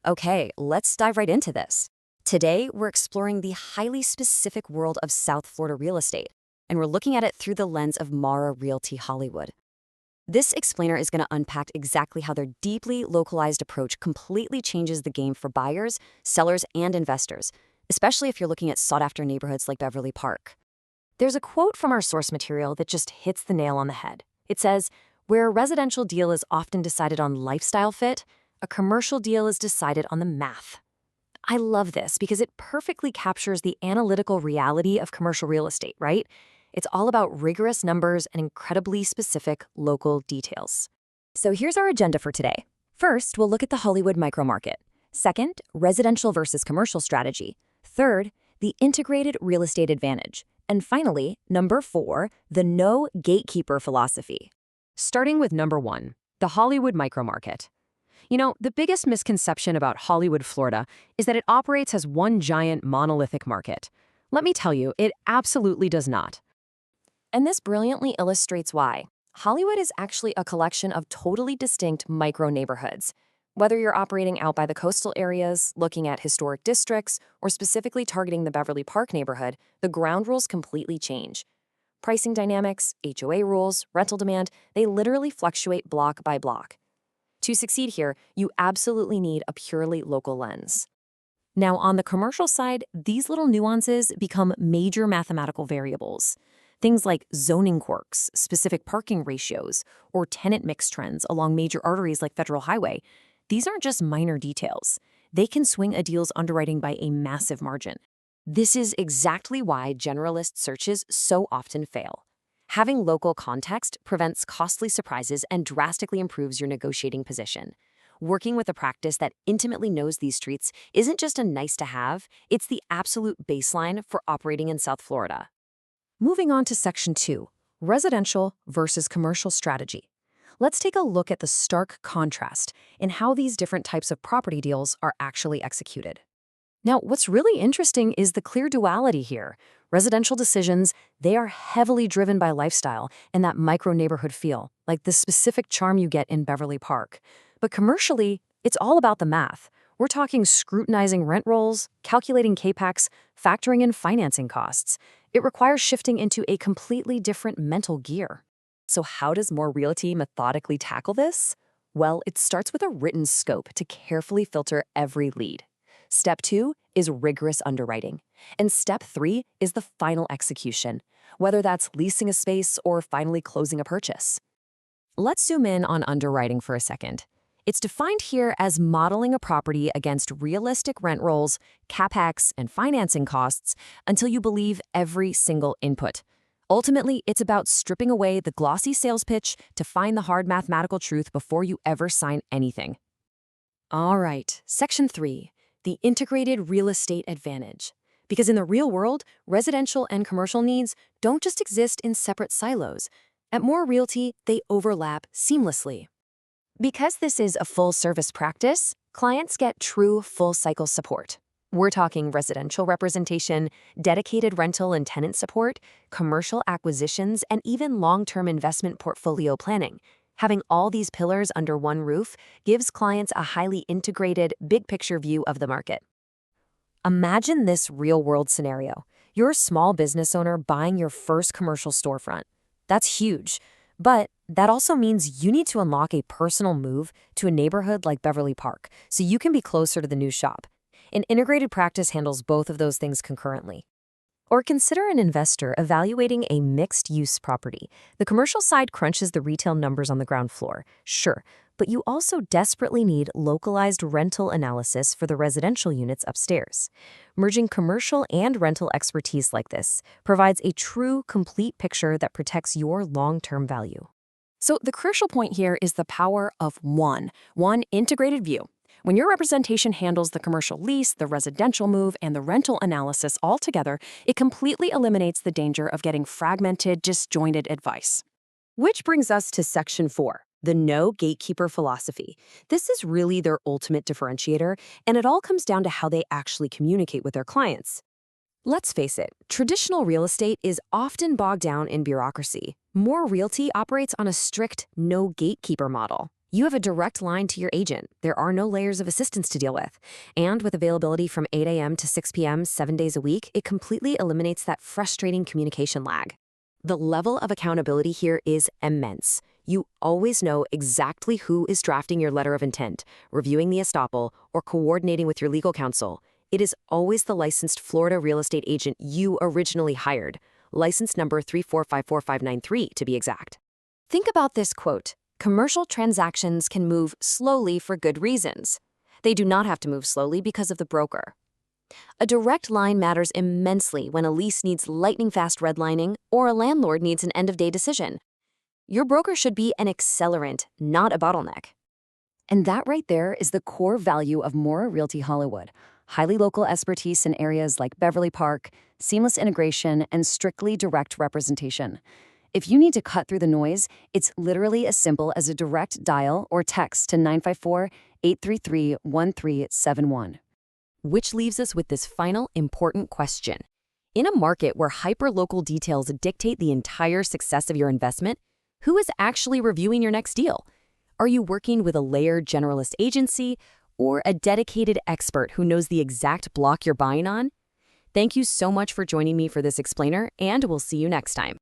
Okay, let's dive right into this. Today, we're exploring the highly specific world of South Florida real estate, and we're looking at it through the lens of Mora Realty Hollywood. This explainer is going to unpack exactly how their deeply localized approach completely changes the game for buyers, sellers, and investors, especially if you're looking at sought-after neighborhoods like Beverly Park. There's a quote from our source material that just hits the nail on the head. It says, "Where a residential deal is often decided on lifestyle fit, a commercial deal is decided on the math." I love this because it perfectly captures the analytical reality of commercial real estate, right? It's all about rigorous numbers and incredibly specific local details. So here's our agenda for today. First, we'll look at the Hollywood micromarket. Second, residential versus commercial strategy. Third, the integrated real estate advantage. And finally, number 4, the no gatekeeper philosophy. Starting with number 1, the Hollywood micromarket. You know, the biggest misconception about Hollywood, Florida, is that it operates as one giant monolithic market. Let me tell you, it absolutely does not. And this brilliantly illustrates why. Hollywood is actually a collection of totally distinct micro-neighborhoods. Whether you're operating out by the coastal areas, looking at historic districts, or specifically targeting the Beverly Park neighborhood, the ground rules completely change. Pricing dynamics, HOA rules, rental demand, they literally fluctuate block by block. To succeed here, you absolutely need a purely local lens. Now, on the commercial side, these little nuances become major mathematical variables. Things like zoning quirks, specific parking ratios, or tenant mix trends along major arteries like Federal Highway. These aren't just minor details. They can swing a deal's underwriting by a massive margin. This is exactly why generalist searches so often fail. Having local context prevents costly surprises and drastically improves your negotiating position. Working with a practice that intimately knows these streets isn't just a nice-to-have, it's the absolute baseline for operating in South Florida. Moving on to Section 2, residential versus commercial strategy. Let's take a look at the stark contrast in how these different types of property deals are actually executed. Now, what's really interesting is the clear duality here. Residential decisions, they are heavily driven by lifestyle and that micro-neighborhood feel, like the specific charm you get in Beverly Park. But commercially, it's all about the math. We're talking scrutinizing rent rolls, calculating CAPEX, factoring in financing costs. It requires shifting into a completely different mental gear. So how does Mora Realty methodically tackle this? Well, it starts with a written scope to carefully filter every lead. Step 2 is rigorous underwriting. And Step 3 is the final execution, whether that's leasing a space or finally closing a purchase. Let's zoom in on underwriting for a second. It's defined here as modeling a property against realistic rent rolls, CAPEX, and financing costs until you believe every single input. Ultimately, it's about stripping away the glossy sales pitch to find the hard mathematical truth before you ever sign anything. All right, Section 3. The integrated real estate advantage. Because in the real world, residential and commercial needs don't just exist in separate silos. At Mora Realty, they overlap seamlessly. Because this is a full-service practice, clients get true full-cycle support. We're talking residential representation, dedicated rental and tenant support, commercial acquisitions, and even long-term investment portfolio planning. Having all these pillars under one roof gives clients a highly integrated, big-picture view of the market. Imagine this real-world scenario. You're a small business owner buying your first commercial storefront. That's huge, but that also means you need to unlock a personal move to a neighborhood like Beverly Park so you can be closer to the new shop. An integrated practice handles both of those things concurrently. Or consider an investor evaluating a mixed-use property. The commercial side crunches the retail numbers on the ground floor, sure, but you also desperately need localized rental analysis for the residential units upstairs. Merging commercial and rental expertise like this provides a true, complete picture that protects your long-term value. So the crucial point here is the power of one integrated view. When your representation handles the commercial lease, the residential move, and the rental analysis all together, it completely eliminates the danger of getting fragmented, disjointed advice. Which brings us to Section 4, the no gatekeeper philosophy. This is really their ultimate differentiator, and it all comes down to how they actually communicate with their clients. Let's face it, traditional real estate is often bogged down in bureaucracy. Mora Realty operates on a strict no gatekeeper model. You have a direct line to your agent. There are no layers of assistance to deal with. And with availability from 8 a.m. to 6 p.m. 7 days a week, it completely eliminates that frustrating communication lag. The level of accountability here is immense. You always know exactly who is drafting your letter of intent, reviewing the estoppel, or coordinating with your legal counsel. It is always the licensed Florida real estate agent you originally hired. License number 3454593 to be exact. Think about this quote. Commercial transactions can move slowly for good reasons. They do not have to move slowly because of the broker. A direct line matters immensely when a lease needs lightning-fast redlining or a landlord needs an end-of-day decision. Your broker should be an accelerant, not a bottleneck. And that right there is the core value of Mora Realty Hollywood. Highly local expertise in areas like Beverly Park, seamless integration, and strictly direct representation. If you need to cut through the noise, it's literally as simple as a direct dial or text to 954-833-1371. Which leaves us with this final important question. In a market where hyper-local details dictate the entire success of your investment, who is actually reviewing your next deal? Are you working with a layered generalist agency or a dedicated expert who knows the exact block you're buying on? Thank you so much for joining me for this explainer, and we'll see you next time.